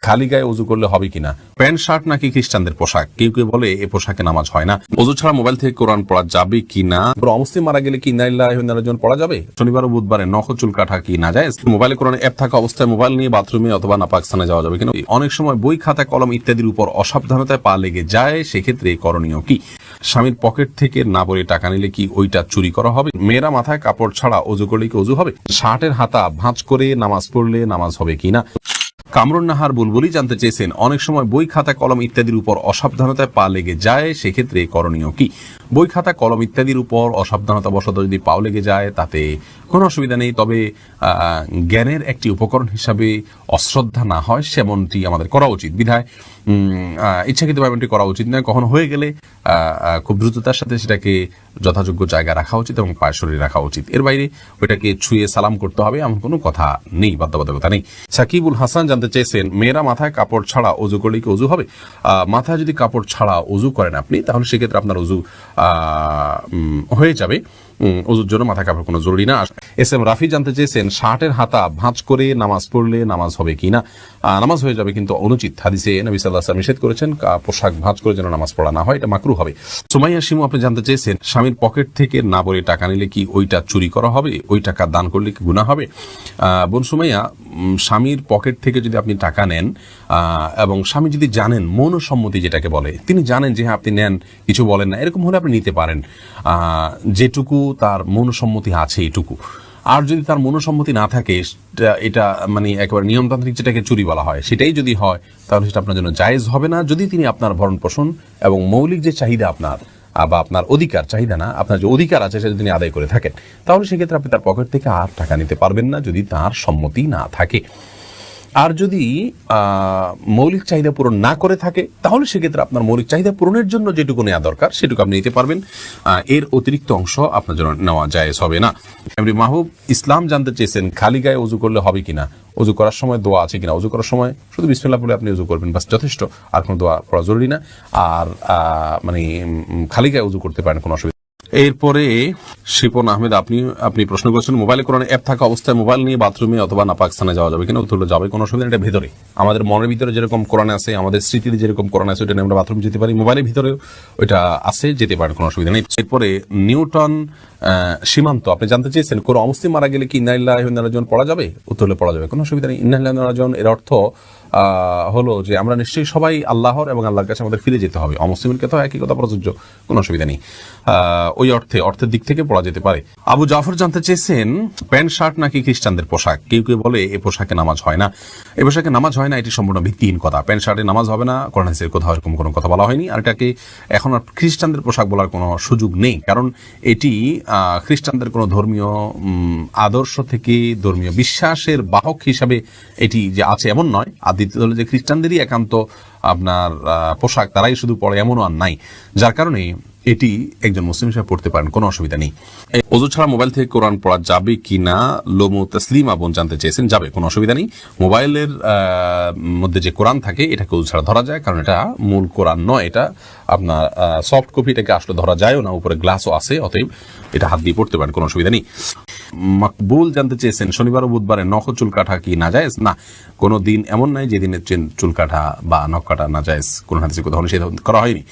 খালি গায়ে ওযু করলে হবে কিনা, প্যান্ট শার্ট নাকি খ্রিস্টানদের পোশাক, কেউ কেউ বলে এই পোশাকে নামাজ হয় না, ওযু ছাড়া মোবাইল থেকে কোরআন পড়া যাবে কিনা, অমুসলিম মারা গেলে কি ইন্না লিল্লাহি ওয়া ইন্না ইলাইহি রাজিউন পড়া যাবে, শনিবার ও বুধবারে নখ চুল কাটা কি না যায়, মোবাইলে কোরআন অ্যাপ থাকা অবস্থায় মোবাইল নিয়ে বাথরুমে অথবা নাপাক স্থানে যাওয়া যাবে কিনা, অনেক সময় বই খাতা কলম ইত্যাদির উপর অসাবধানতায় পা লেগে যায়, সেক্ষেত্রে করণীয় কি, স্বামীর পকেট থেকে না বলে টাকা নিলে কি ওইটা চুরি করা হবে, মেয়েরা মাথায় কাপড় ছাড়া ওযু করলে কি ওযু হবে, শার্টের হাতা ভাঁজ করে নামাজ পড়লে নামাজ হবে কিনা। কামরুন নাহার বুলবুলি জানতে চেয়েছেন, অনেক সময় বই খাতা কলম ইত্যাদির উপর অসাবধানতায় পা লেগে যায়, সেক্ষেত্রে করণীয় কি, বই খাতা কলম ইত্যাদির উপর অসাবধানতা বশত যদি পাও লেগে যায় তাতে কোনো অসুবিধা নেই, তবে জ্ঞানের একটি উপকরণ হিসাবে অশ্রদ্ধা না হয় সেমনটি আমাদের করা উচিত, বিধায় ইচ্ছাকৃতভাবে এমনটি করা উচিত নয়, কখনো হয়ে গেলে খুব দ্রুততার সাথে সেটাকে যথাযোগ্য জায়গায় রাখা উচিত এবং পায়ে সরিয়ে রাখা উচিত, এর বাইরে ওইটাকে ছুঁয়ে সালাম করতে হবে এমন কোনো কথা নেই, বাধ্যবাধকতা নেই। সাকিবুল হাসান জানতে চেয়েছেন, মেয়েরা মাথায় কাপড় ছাড়া ওযু করলে কি ওযু হবে, মাথায় যদি কাপড় ছাড়া ওযু করেন আপনি তাহলে সেক্ষেত্রে আপনার ওযু হয়ে যাবে, ওযুর জন্য মাথা কাপড় কোনো জরুরি না। এস এম রাফি জানতে চেয়েছেন, শার্টের হাতা ভাঁজ করে নামাজ পড়লে নামাজ হবে কিনা, নামাজ হয়ে যাবে কিন্তু অনুচিত, হাদিসে নবী সাল্লাল্লাহু আলাইহি ওয়াসাল্লাম নিষেধ করেছেন পোশাক ভাঁজ করে যেন নামাজ পড়া না হয়, এটা মাকরুহ হবে। সুমাইয়া শিমু আপনি জানতে চেয়েছেন, স্বামীর পকেট থেকে না বলে টাকা নিলে কি ওইটা চুরি করা হবে, ওই টাকা দান করলে কি গুনাহ হবে। বোন সুমাইয়া, স্বামীর পকেট থেকে যদি আপনি টাকা নেন এবং স্বামী যদি জানেন মৌনসম্মতি যেটাকে বলে, তিনি জানেন যে হ্যাঁ আপনি নেন কিছু বলেন না, এরকম হলে আপনি নিতে পারেন, যেটুকু তার মৌনসম্মতি আছে এটুকু। আর যদি তার মনোসম্মতি না থাকে, এটা মানে একেবারে নিয়মতান্ত্রিক যেটাকে চুরি বলা হয়, সেটাই যদি হয় তাহলে সেটা আপনার জন্য জায়েজ হবে না, যদি তিনি আপনার ভরণ পোষণ এবং মৌলিক যে চাহিদা আপনার বা আপনার অধিকার, চাহিদা না, আপনার যে অধিকার আছে সেটা তিনি আদায় করে থাকেন, তাহলে সেক্ষেত্রে আপনি তার পকেট থেকে আর টাকা নিতে পারবেন না যদি তার সম্মতি না থাকে। আর যদি মৌলিক চাহিদা পূরণ না করে থাকে তাহলে সেক্ষেত্রে আপনার মৌলিক চাহিদা পূরণের জন্য যেটুকু নেওয়া দরকার সেটুকু আপনি নিতে পারবেন, এর অতিরিক্ত অংশ আপনার জন্য নেওয়া জায়েজ হবে না। এমনি মাহবুব ইসলাম জানতে চেয়েছেন, খালি গায়ে ওযু করলে হবে কিনা, ওযু করার সময় দোয়া আছে কিনা, ওযু করার সময় শুধু বিসমিল্লাহ বলে আপনি ওযু করবেন, বাস যথেষ্ট, আর কোনো দোয়া পড়া জরুরি না, আর মানে খালি গায়ে ওযু করতে পারেন, কোনো অসুবিধা। এরপরে শিপন আহমেদ আপনি প্রশ্ন করেছেন, মোবাইলে কোরআন অ্যাপ থাকা অবস্থায় মোবাইল নিয়ে বাথরুমে অথবা নাপাক স্থানে যাওয়া যাবে কিনা, উত্তর যাবে, কোনো অসুবিধা। এটা ভেতরে আমাদের মনের ভিতরে যেরকম কোরআন আছে, আমাদের স্মৃতিতে যেরকম কোরআন আছে, ওইটা নিয়ে আমরা বাথরুম যেতে পারি, মোবাইলের ভিতরেও ওইটা আছে, যেতে পারেন, কোনো অসুবিধা নেই। এরপরে নিউটন সীমান্ত আপনি জানতে চেয়েছেন, কোনো অমুসলিম মারা গেলে কি ইন্না লিল্লাহি ওয়া ইন্না ইলাইহি রাজিউন পড়া যাবে, উত্তর পড়া যাবে, কোনো অসুবিধা নেই। ইন্না লিল্লাহি ওয়া ইন্না ইলাইহি রাজিউন এর অর্থ হলো যে আমরা নিশ্চয়ই সবাই আল্লাহর এবং আল্লাহর কাছে আমাদের ফিরে যেতে হবে, অমুসলিমের ক্ষেত্রেও একই কথা প্রযোজ্য, কোনো অসুবিধা নেই, ওই অর্থের দিক থেকে পড়া যেতে পারে। আবু জাফর জানতে চেয়েছেন, প্যান্ট শার্ট নাকি খ্রিস্টানদের পোশাক, কেউ কেউ বলে এই পোশাকে নামাজ হয় না, এই পোশাকে নামাজ হয় না, এটি সম্পূর্ণ ভিত্তিহীন কথা, প্যান্ট শার্টে নামাজ হবে না, কোরআন হাদিসের কোথাও এরকম কোনো কথা বলা হয়নি, আর এটাকে এখন আর খ্রিস্টানদের পোশাক বলার কোনো সুযোগ নেই, কারণ এটি খ্রিস্টানদের কোনো ধর্মীয় আদর্শ থেকে ধর্মীয় বিশ্বাসের বাহক হিসাবে এটি যে আছে এমন নয়, আর দ্বিতীয় হলো যে খ্রিস্টানদেরই একান্ত আপনার পোশাক, তারাই শুধু পড়ে এমনও আর নাই, যার কারণে এটি একজন মুসলিম হিসেবে পড়তে পারেন, কোনো অসুবিধা নেই। ওযু ছাড়া মোবাইল থেকে কোরআন পড়া যাবে কিনা, লোমু তসলিমা বোন জানতে চেয়েছেন, যাবে, কোনো অসুবিধা নেই। মোবাইলের মধ্যে যে কোরআন থাকে এটাকে ওযু ছাড়া ধরা যায়, কারণ এটা মূল কোরআন নয়, এটা আপনার সফট কপি, এটাকে আসলে ধরা যায়ও না, উপরে গ্লাসও আছে, অতএব এটা হাত দিয়ে পড়তে পারেন, কোনো অসুবিধা নেই। মকবুল জানতে চেয়েছেন, শনিবার ও বুধবারে নখ চুল কাটা কি নাজায়েজ, না, কোনো দিন এমন নাই যেদিনে চুল কাটা বা নখ কাটা নাজায়েজ, কোন হাদিসে কোথাও নিষেধ করা হয়নি।